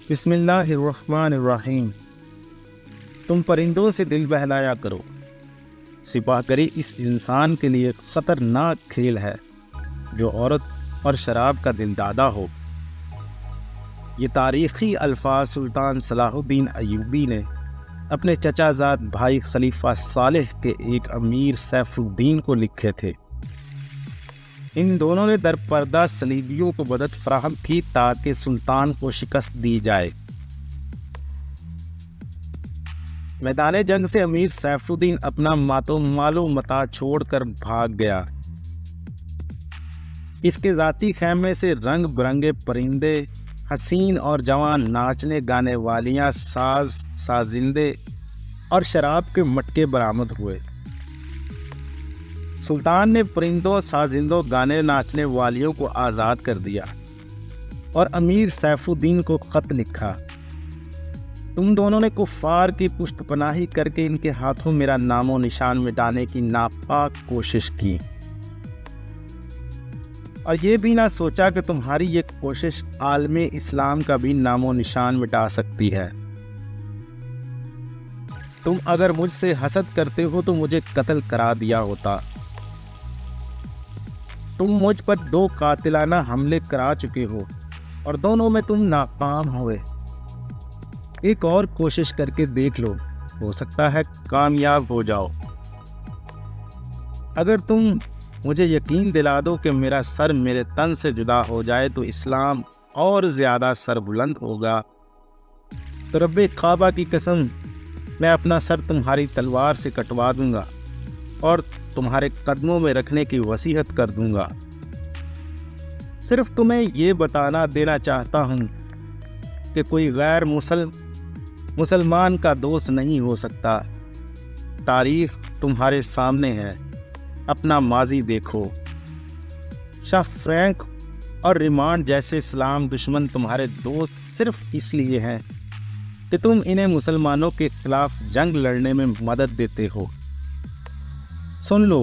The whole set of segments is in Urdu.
بسم اللہ الرحمن الرحیم۔ تم پرندوں سے دل بہلایا کرو، سپاہ گری اس انسان کے لیے خطرناک کھیل ہے جو عورت اور شراب کا دل دادا ہو۔ یہ تاریخی الفاظ سلطان صلاح الدین ایوبی نے اپنے چچا زاد بھائی خلیفہ صالح کے ایک امیر سیف الدین کو لکھے تھے۔ ان دونوں نے در پردہ صلیبیوں کو مدد فراہم کی تاکہ سلطان کو شکست دی جائے۔ میدان جنگ سے امیر سیف الدین اپنا مال و متاع چھوڑ کر بھاگ گیا۔ اس کے ذاتی خیمے سے رنگ برنگے پرندے، حسین اور جوان ناچنے گانے والیاں، سازندے اور شراب کے مٹکے برآمد ہوئے۔ سلطان نے پرندوں، سازندوں، گانے ناچنے والیوں کو آزاد کر دیا اور امیر سیف الدین کو خط لکھا: تم دونوں نے کفار کی پشت پناہی کر کے ان کے ہاتھوں میرا نام و نشان مٹانے کی ناپاک کوشش کی، اور یہ بھی نہ سوچا کہ تمہاری یہ کوشش عالم اسلام کا بھی نام و نشان مٹا سکتی ہے۔ تم اگر مجھ سے حسد کرتے ہو تو مجھے قتل کرا دیا ہوتا۔ تم مجھ پر 2 قاتلانہ حملے کرا چکے ہو اور دونوں میں تم ناکام ہوئے۔ ایک اور کوشش کر کے دیکھ لو، ہو سکتا ہے کامیاب ہو جاؤ۔ اگر تم مجھے یقین دلا دو کہ میرا سر میرے تن سے جدا ہو جائے تو اسلام اور زیادہ سر بلند ہوگا، تو رب کعبہ کی قسم میں اپنا سر تمہاری تلوار سے کٹوا دوں گا اور تمہارے قدموں میں رکھنے کی وصیت کر دوں گا۔ صرف تمہیں یہ بتانا دینا چاہتا ہوں کہ کوئی غیر مسلمان کا دوست نہیں ہو سکتا۔ تاریخ تمہارے سامنے ہے، اپنا ماضی دیکھو۔ شاہ فرینک اور ریمانڈ جیسے اسلام دشمن تمہارے دوست صرف اس لیے ہیں کہ تم انہیں مسلمانوں کے خلاف جنگ لڑنے میں مدد دیتے ہو۔ سن لو،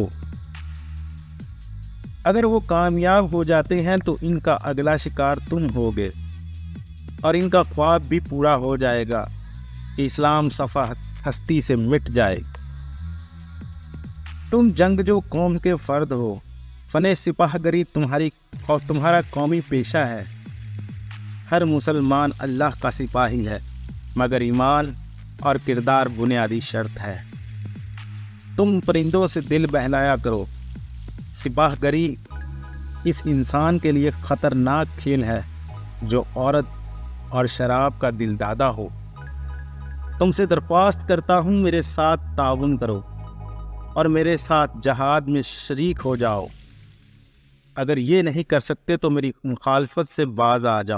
اگر وہ کامیاب ہو جاتے ہیں تو ان کا اگلا شکار تم ہوگے، اور ان کا خواب بھی پورا ہو جائے گا کہ اسلام صفحہ ہستی سے مٹ جائے۔ تم جنگجو قوم کے فرد ہو، فن سپاہ گری تمہارا قومی پیشہ ہے۔ ہر مسلمان اللہ کا سپاہی ہے، مگر ایمان اور کردار بنیادی شرط ہے۔ تم پرندوں سے دل بہلایا کرو، سپاہ گری اس انسان کے لیے خطرناک کھیل ہے جو عورت اور شراب کا دل دادا ہو۔ تم سے درخواست کرتا ہوں میرے ساتھ تعاون کرو اور میرے ساتھ جہاد میں شریک ہو جاؤ۔ اگر یہ نہیں کر سکتے تو میری مخالفت سے باز آ جاؤ۔